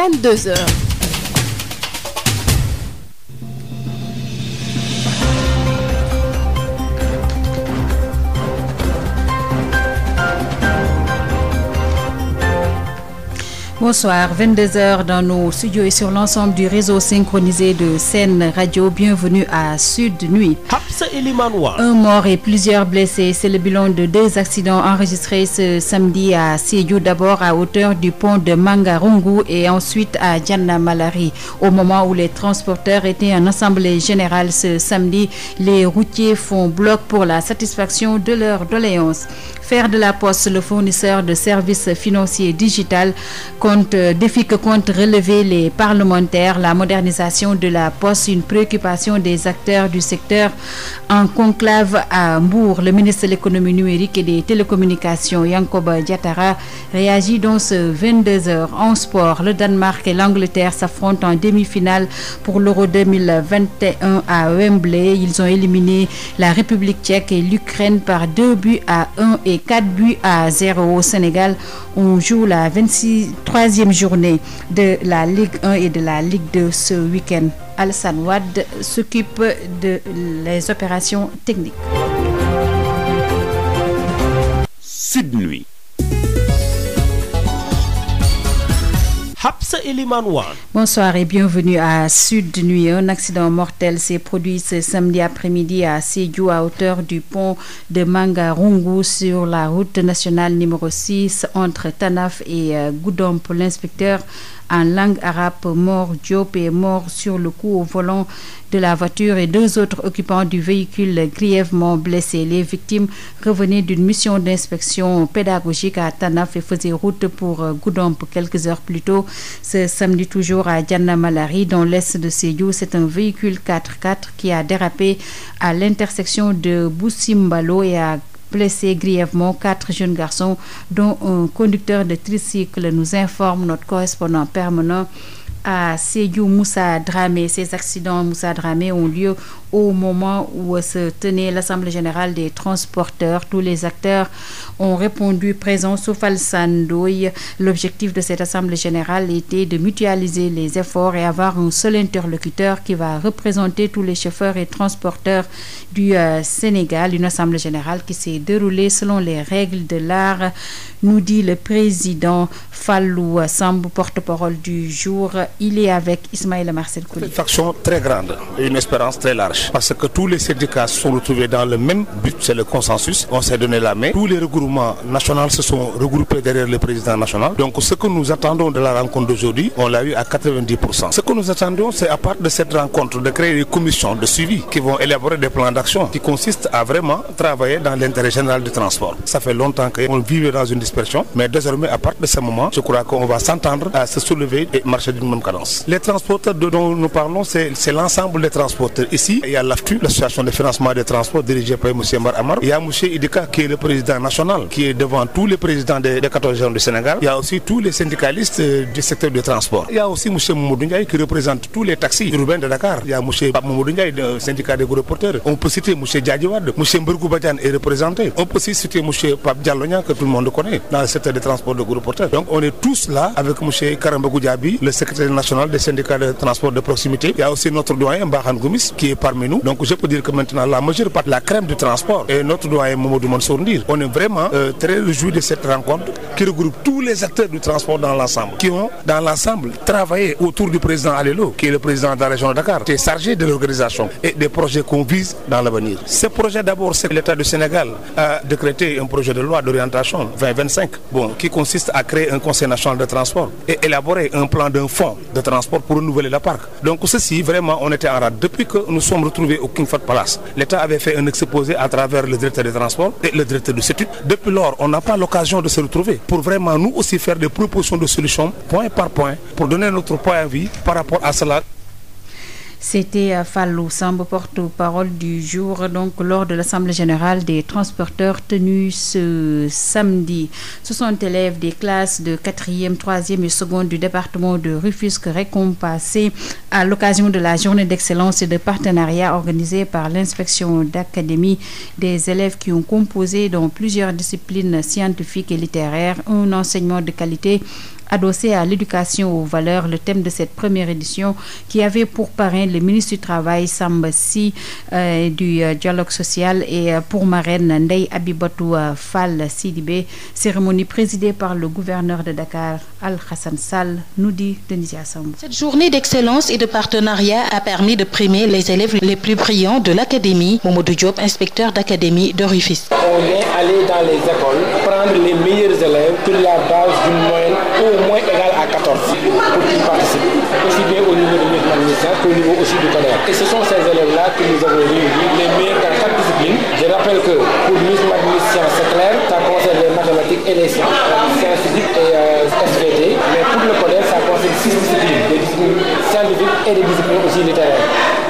22 heures. Bonsoir, 22h dans nos studios et sur l'ensemble du réseau synchronisé de Sen Radio. Bienvenue à Sud Nuit. Un mort et plusieurs blessés. C'est le bilan de 2 accidents enregistrés ce samedi à Sédhiou. D'abord à hauteur du pont de Mangarungu et ensuite à Diana Malari. Au moment où les transporteurs étaient en assemblée générale ce samedi, les routiers font bloc pour la satisfaction de leurs doléances. Faire de la Poste le fournisseur de services financiers digital défi que comptent relever les parlementaires. La modernisation de la Poste, une préoccupation des acteurs du secteur en conclave à Mbour. Le ministre de l'économie numérique et des télécommunications, Yankoba Diatara, réagit dans ce 22h. En sport, le Danemark et l'Angleterre s'affrontent en demi-finale pour l'Euro 2021 à Wembley. Ils ont éliminé la République tchèque et l'Ukraine par 2-1 et 4-0. Au Sénégal, on joue la 23e journée de la Ligue 1 et de la Ligue 2 ce week-end. Alassane Wade s'occupe de les opérations techniques. Sud Nuit. Bonsoir et bienvenue à Sud Nuit. Un accident mortel s'est produit ce samedi après-midi à Sédhiou à hauteur du pont de Mangarungu sur la route nationale numéro 6 entre Tanaf et Goudomp. L'inspecteur en langue arabe Mor Diop est mort sur le coup au volant de la voiture et 2 autres occupants du véhicule grièvement blessés. Les victimes revenaient d'une mission d'inspection pédagogique à Tanaf et faisaient route pour Goudomp quelques heures plus tôt. Ce samedi toujours à Diana Malari dans l'est de Sédhiou, c'est un véhicule 4x4 qui a dérapé à l'intersection de Boussimbalo et a blessé grièvement 4 jeunes garçons dont un conducteur de tricycle, nous informe notre correspondant permanent à Sédhiou, Moussa Dramé. Ces accidents, Moussa Dramé, ont lieu au moment où se tenait l'Assemblée générale des transporteurs. Tous les acteurs ont répondu présents sauf Alassane Ndoye. L'objectif de cette Assemblée générale était de mutualiser les efforts et avoir un seul interlocuteur qui va représenter tous les chauffeurs et transporteurs du Sénégal. Une Assemblée générale qui s'est déroulée selon les règles de l'art, nous dit le président Fallou Samb, porte-parole du jour. Il est avec Ismaïla Marcel Kouli. Une faction très grande et une espérance très large parce que tous les syndicats se sont retrouvés dans le même but, c'est le consensus. On s'est donné la main. Tous les regroupements nationaux se sont regroupés derrière le président national. Donc ce que nous attendons de la rencontre d'aujourd'hui, on l'a eu à 90%. Ce que nous attendons, c'est à part de cette rencontre de créer des commissions de suivi qui vont élaborer des plans d'action qui consistent à vraiment travailler dans l'intérêt général du transport. Ça fait longtemps qu'on vivait dans une dispersion, mais désormais à partir de ce moment, je crois qu'on va s'entendre à se soulever et marcher d'une même cadence. Les transporteurs dont nous parlons, c'est l'ensemble des transporteurs. Ici, il y a l'AFTU, l'association de financement des transports dirigée par M. Mbar Amar. Il y a M. Idika qui est le président national, qui est devant tous les présidents des 14 régions du Sénégal. Il y a aussi tous les syndicalistes du secteur du transport. Il y a aussi M. Mamadou Ndiaye qui représente tous les taxis urbains de Dakar. Il y a M. Mamadou Ndiaye, du syndicat des gros porteurs. On peut citer M. Djadjiwad, M. Mbergou Badian est représenté. On peut aussi citer M. Pape Diallonia que tout le monde connaît dans le secteur des transports de gros porteurs. Donc on est tous là avec M. Karambagou Diaby, le secrétaire national des syndicats de transport de proximité. Il y a aussi notre doyen Mbahan Goumis qui est parmi nous. Donc je peux dire que maintenant la majeure partie, la crème du transport et notre doyen Mamadou Mansour Ndir. On est vraiment très réjouis de cette rencontre qui regroupe tous les acteurs du transport dans l'ensemble, qui ont dans l'ensemble travaillé autour du président Alelo, qui est le président de la région de Dakar, qui est chargé de l'organisation et des projets qu'on vise dans l'avenir. Ce projet d'abord, c'est que l'État du Sénégal a décrété un projet de loi d'orientation 2025, qui consiste à créer un conseil national de transport et élaborer un plan d'un fonds de transport pour renouveler le parc. Donc ceci, vraiment, on était en rade. Depuis que nous sommes retrouvés au King Fahd Palace, l'État avait fait un exposé à travers le directeur des transports et le directeur du CETUD. Depuis lors, on n'a pas l'occasion de se retrouver pour vraiment nous aussi faire des propositions de solutions, point par point, pour donner notre point de vue par rapport à cela. C'était Fallou Samb, porte-parole du jour, donc lors de l'Assemblée générale des transporteurs tenue ce samedi. 60 élèves des classes de 4e, 3e et 2e du département de Rufisque récompensés à l'occasion de la journée d'excellence et de partenariat organisée par l'inspection d'académie. Des élèves qui ont composé dans plusieurs disciplines scientifiques et littéraires un enseignement de qualité adossé à l'éducation aux valeurs, le thème de cette première édition qui avait pour parrain le ministre du Travail Samba Sy du dialogue social et pour marraine Ndeye Abibatou Fall Sidibé. Cérémonie présidée par le gouverneur de Dakar Al-Hassan Sall, nous dit Denisia Sambou. Cette journée d'excellence et de partenariat a permis de primer les élèves les plus brillants de l'académie. Mamadou Diop, inspecteur d'académie de Rufisque. On est allé dans les écoles prendre les meilleurs élèves sur la base d'une moyenne au moins égale à 14 pour qu'ils participent, aussi bien au niveau de notre administration qu'au niveau aussi du CODER. Et ce sont ces élèves-là que nous avons réunis, les meilleurs dans chaque discipline. Je rappelle que pour Miss Math Sciences, c'est clair, ça concerne les mathématiques et les sciences physiques et SVT, mais pour le CODER, ça concerne 6 disciplines, des disciplines scientifiques et des disciplines aussi littéraires.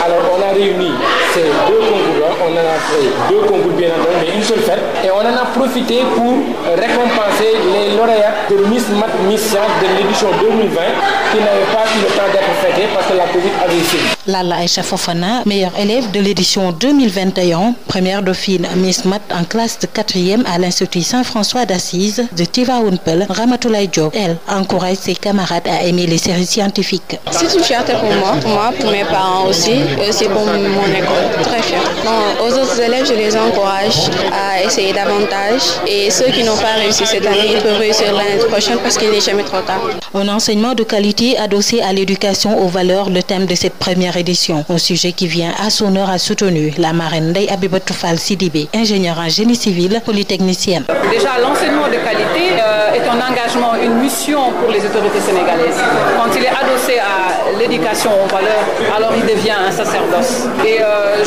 Alors on a réuni ces deux concours-là, on en a fait 2 concours bien entendu, mais une seule fête, et on en a profité pour récompenser les lauréats de Miss Math Sciences de l'édition 2020 qui n'avaient pas eu le temps d'être fêtés parce que la Covid avait sévi. Lalla Aïcha Fofana, meilleure élève de l'édition 2021, première dauphine Miss Math en classe de 4e à l'Institut Saint-François d'Assise de Tivaouane Peulh, Ramatoulaye Diop. Elle encourage ses camarades à aimer les séries scientifiques. C'est une fierté pour moi, pour mes parents aussi, et aussi pour mon école. Très fière. Aux autres élèves, je les encourage à essayer davantage, et ceux qui n'ont pas réussi cette année, ils peuvent réussir l'année prochaine parce qu'il n'est jamais trop tard. Un enseignement de qualité adossé à l'éducation aux valeurs, le thème de cette première édition. Un sujet qui vient à son heure, a soutenu la marraine Ndeye Abibatou Fall Sidibé, ingénieure en génie civil, polytechnicienne. Déjà, l'enseignement de qualité est un engagement, une mission pour les autorités sénégalaises. Quand il est adossé à l'éducation aux valeurs, alors il devient un sacerdoce. Et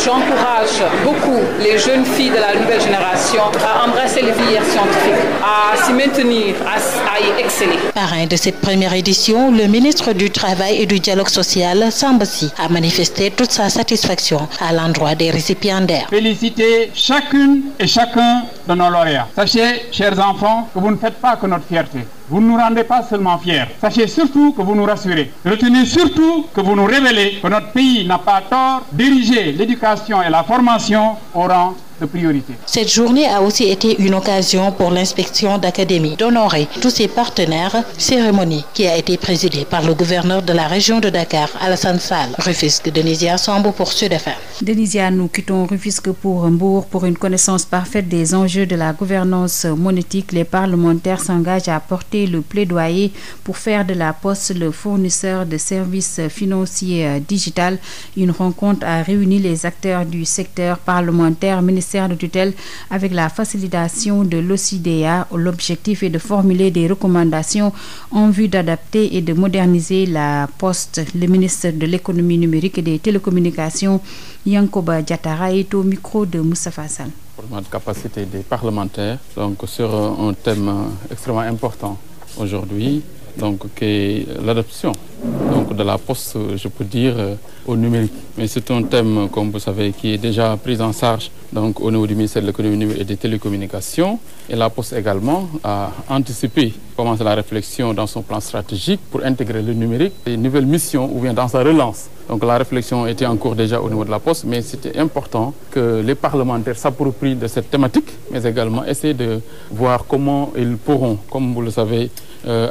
j'encourage beaucoup les jeunes filles de la nouvelle génération à embrasser les filières scientifiques, à s'y maintenir, à y exceller. Parrain de cette première édition, le ministre du Travail et du Dialogue social, Samba Sy, a manifesté toute sa satisfaction à l'endroit des récipiendaires. Féliciter chacune et chacun de nos lauréats. Sachez, chers enfants, que vous ne faites pas que notre fierté. Vous ne nous rendez pas seulement fiers. Sachez surtout que vous nous rassurez. Retenez surtout que vous nous révélez que notre pays n'a pas tort d'ériger l'éducation et la formation au rang de priorité. Cette journée a aussi été une occasion pour l'inspection d'académie d'honorer tous ses partenaires, cérémonie qui a été présidée par le gouverneur de la région de Dakar, Alassane Sall. Rufisque, Denisia Sambou pour Sud FM. Denisia, nous quittons Rufisque pour Mbour. Pour une connaissance parfaite des enjeux de la gouvernance monétique, les parlementaires s'engagent à porter le plaidoyer pour faire de la Poste le fournisseur de services financiers digital. Une rencontre a réuni les acteurs du secteur parlementaire, ministère de tutelle avec la facilitation de l'OCDEA. L'objectif est de formuler des recommandations en vue d'adapter et de moderniser la Poste. Le ministre de l'économie numérique et des télécommunications, Yankoba Diatara, est au micro de Moustapha Sall. Pour de capacité des parlementaires, donc sur un thème extrêmement important aujourd'hui, donc qui est l'adoption donc de la Poste, je peux dire, au numérique. Mais c'est un thème, comme vous savez, qui est déjà pris en charge donc au niveau du ministère de l'économie numérique et des télécommunications. Et la Poste également a anticipé, commencé la réflexion dans son plan stratégique pour intégrer le numérique, une nouvelle mission ou bien dans sa relance. Donc la réflexion était en cours déjà au niveau de la Poste, mais c'était important que les parlementaires s'approprient de cette thématique, mais également essayer de voir comment ils pourront, comme vous le savez,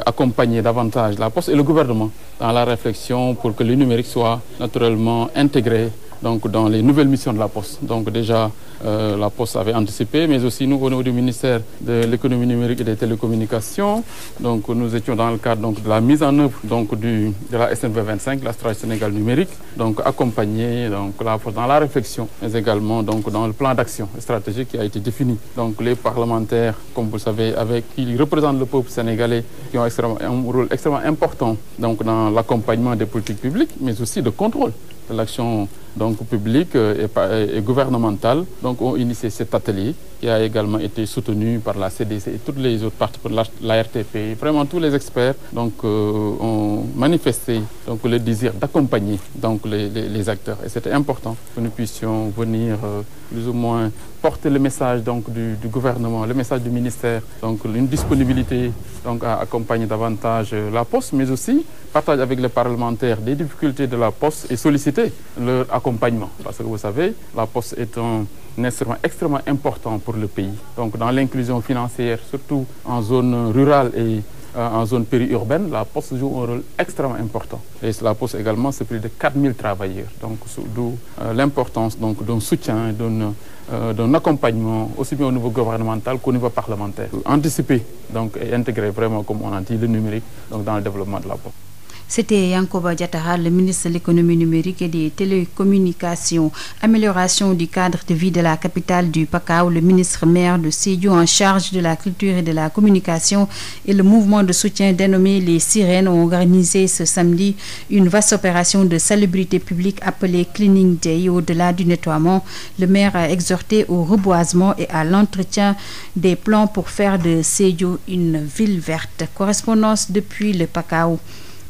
accompagner davantage la Poste et le gouvernement dans la réflexion pour que le numérique soit naturellement intégré donc, dans les nouvelles missions de la Poste. Donc déjà, la Poste avait anticipé, mais aussi nous, au niveau du ministère de l'économie numérique et des télécommunications, donc nous étions dans le cadre donc, de la mise en œuvre donc, de la SNV 25, la stratégie Sénégal numérique, donc accompagner donc, la Poste dans la réflexion, mais également donc, dans le plan d'action stratégique qui a été défini. Donc les parlementaires, comme vous le savez, qui représentent le peuple sénégalais, qui ont un rôle extrêmement important donc, dans l'accompagnement des politiques publiques, mais aussi de contrôle de l'action donc, publique et gouvernementale, donc ont initié cet atelier qui a également été soutenu par la CDC et toutes les autres parties, la RTP. Vraiment tous les experts donc, ont manifesté donc, le désir d'accompagner donc, les acteurs. Et c'était important que nous puissions venir plus ou moins porter le message donc, du gouvernement, le message du ministère, donc une disponibilité donc, à accompagner davantage la Poste, mais aussi partager avec les parlementaires des difficultés de la Poste et solliciter leur accompagnement. Parce que vous savez, la Poste est un instrument extrêmement important pour le pays. Donc dans l'inclusion financière, surtout en zone rurale et en zone périurbaine, la Poste joue un rôle extrêmement important. Et la Poste également, c'est plus de 4000 travailleurs. Donc, d'où l'importance d'un soutien, d'un accompagnement, aussi bien au niveau gouvernemental qu'au niveau parlementaire. Anticiper donc, et intégrer vraiment, comme on a dit, le numérique donc, dans le développement de la Poste. C'était Yankoba Diattara, le ministre de l'économie numérique et des télécommunications. Amélioration du cadre de vie de la capitale du Pakao, le ministre maire de Sédhiou en charge de la culture et de la communication et le mouvement de soutien dénommé les Sirènes ont organisé ce samedi une vaste opération de salubrité publique appelée Cleaning Day. Au-delà du nettoiement, le maire a exhorté au reboisement et à l'entretien des plans pour faire de Sédhiou une ville verte. Correspondance depuis le Pakao.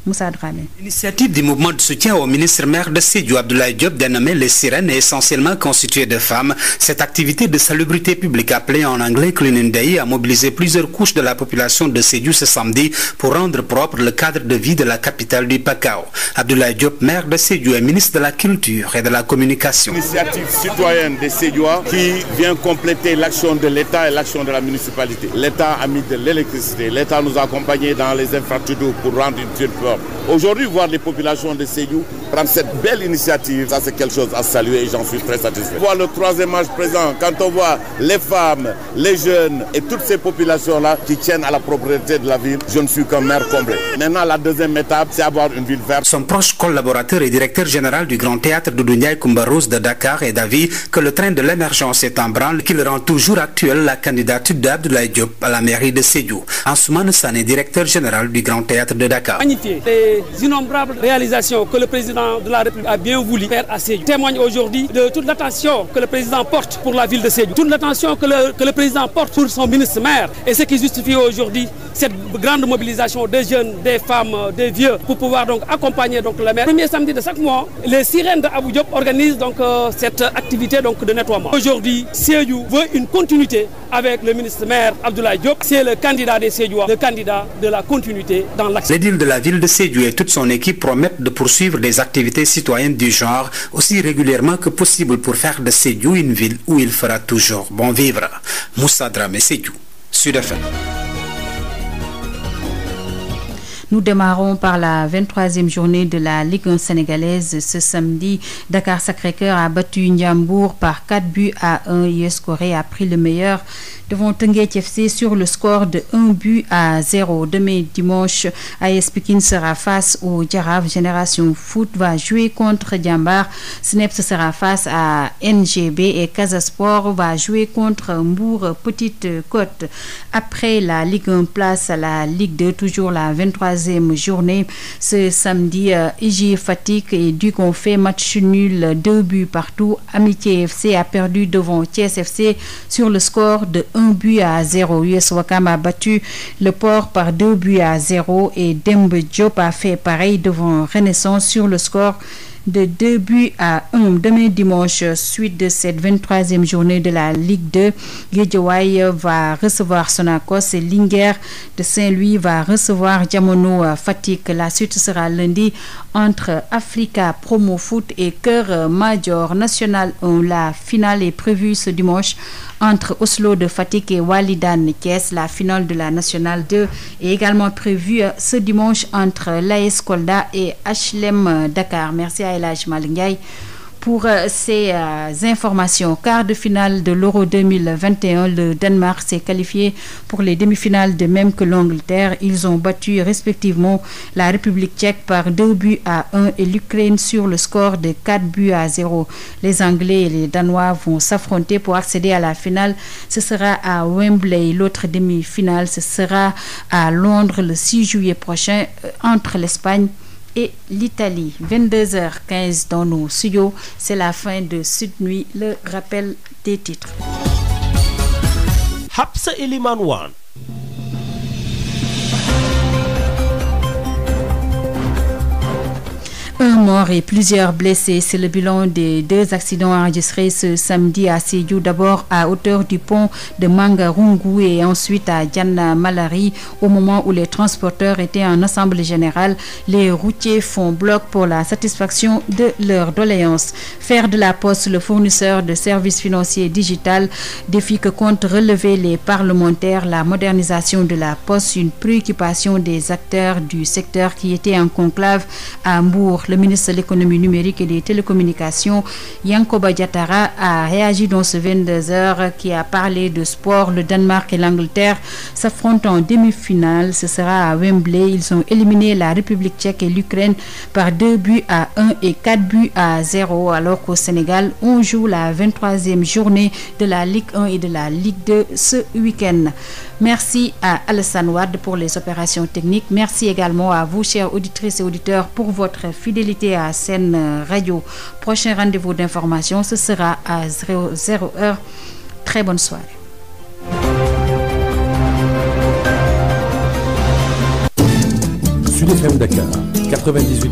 Moussa Dramé. L'initiative du mouvement de soutien au ministre maire de Sédhiou, Abdoulaye Diop, dénommé les Sirènes, est essentiellement constituée de femmes. Cette activité de salubrité publique, appelée en anglais Cleaning Day, a mobilisé plusieurs couches de la population de Sédhiou ce samedi pour rendre propre le cadre de vie de la capitale du Pakao. Abdoulaye Diop, maire de Sédhiou, est ministre de la Culture et de la Communication. Initiative citoyenne des Sédhiouis qui vient compléter l'action de l'État et l'action de la municipalité. L'État a mis de l'électricité, l'État nous a accompagnés dans les infrastructures pour rendre une ville propre. Aujourd'hui, voir les populations de Sédhiou prendre cette belle initiative, ça c'est quelque chose à saluer et j'en suis très satisfait. Voir le troisième âge présent, quand on voit les femmes, les jeunes et toutes ces populations-là qui tiennent à la propriété de la ville, je ne suis qu'un maire comblé. Maintenant, la deuxième étape, c'est avoir une ville verte. Son proche collaborateur et directeur général du Grand Théâtre Doudou Ndiaye Coumba Rose de Dakar est d'avis que le train de l'émergence est en branle, qu'il rend toujours actuelle la candidature d'Abdoulaye Diop à la mairie de Sédhiou. Ansoumane Sané, directeur général du Grand Théâtre de Dakar. Magnifier les innombrables réalisations que le président de la République a bien voulu faire à Sédhiou témoigne aujourd'hui de toute l'attention que le président porte pour la ville de Sédhiou, toute l'attention que le président porte pour son ministre maire, et ce qui justifie aujourd'hui cette grande mobilisation des jeunes, des femmes, des vieux pour pouvoir donc accompagner donc le maire. Le premier samedi de chaque mois, les Sirènes de Abou Diop organisent donc cette activité donc de nettoiement. Aujourd'hui, Sédhiou veut une continuité avec le ministre maire Abdoulaye Diop. C'est le candidat des Sédhiouis, le candidat de la continuité dans l'action. L'édile de la ville de Sédhiou et toute son équipe promettent de poursuivre des activités citoyennes du genre aussi régulièrement que possible pour faire de Sédhiou une ville où il fera toujours bon vivre. Moussa Dramé, Sédhiou, Sud FM. Nous démarrons par la 23e journée de la Ligue 1 sénégalaise. Ce samedi, Dakar Sacré-Cœur a battu Ndiambour par 4-1. US Corée a pris le meilleur devant Teungueth FC sur le score de 1-0. Demain dimanche, AS Pikine sera face au Jaraaf. Génération Foot va jouer contre Diambar. Cneps sera face à NGB et Casa Sport va jouer contre Mbour Petite Côte. Après la Ligue 1, place à la Ligue 2, toujours la 23e journée. Ce samedi, IJ Fatick et Duc ont fait match nul, 2 partout. Amitié FC a perdu devant Thiès FC sur le score de 1-0. US Ouakam a battu le Port par 2-0 et Dembe Diop a fait pareil devant Renaissance sur le score de 2-1. Demain dimanche, suite de cette 23e journée de la Ligue 2, Guédiawaye va recevoir Sonacos et Linguère de Saint-Louis va recevoir Diamono Fatick. La suite sera lundi entre Africa Promo Foot et Cœur Madior National 1. La finale est prévue ce dimanche entre Oslo de Fatick et Walidane Thiès. La finale de la Nationale 2 est également prévue ce dimanche entre l'AS Kolda et HLM Dakar. Merci à El Hadj Malick Ndiaye pour ces informations. Quart de finale de l'Euro 2021, le Danemark s'est qualifié pour les demi-finales de même que l'Angleterre. Ils ont battu respectivement la République tchèque par 2-1 et l'Ukraine sur le score de 4-0. Les Anglais et les Danois vont s'affronter pour accéder à la finale. Ce sera à Wembley. L'autre demi-finale, ce sera à Londres le 6 juillet prochain entre l'Espagne et l'Italie. 22h15 dans nos studios. C'est la fin de Sud Nuit. Le rappel des titres. Hapsa Eliman Wan. Un mort et plusieurs blessés, c'est le bilan des 2 accidents enregistrés ce samedi à Sédhiou, d'abord à hauteur du pont de Mangarungu et ensuite à Diana Malari. Au moment où les transporteurs étaient en assemblée générale, les routiers font bloc pour la satisfaction de leurs doléances. Faire de la Poste le fournisseur de services financiers digital, défi que comptent relever les parlementaires, la modernisation de la Poste, une préoccupation des acteurs du secteur qui étaient en conclave à Mbour. Le ministre de l'économie numérique et des télécommunications, Yankoba Diattara, a réagi dans ce 22h qui a parlé de sport. Le Danemark et l'Angleterre s'affrontent en demi-finale. Ce sera à Wembley. Ils ont éliminé la République tchèque et l'Ukraine par 2-1 et 4-0. Alors qu'au Sénégal, on joue la 23e journée de la Ligue 1 et de la Ligue 2 ce week-end. Merci à Alassane Wade pour les opérations techniques. Merci également à vous, chers auditrices et auditeurs, pour votre fidélité à Sen Radio. Prochain rendez-vous d'information, ce sera à 00h. Très bonne soirée. Sud FM Dakar, 98.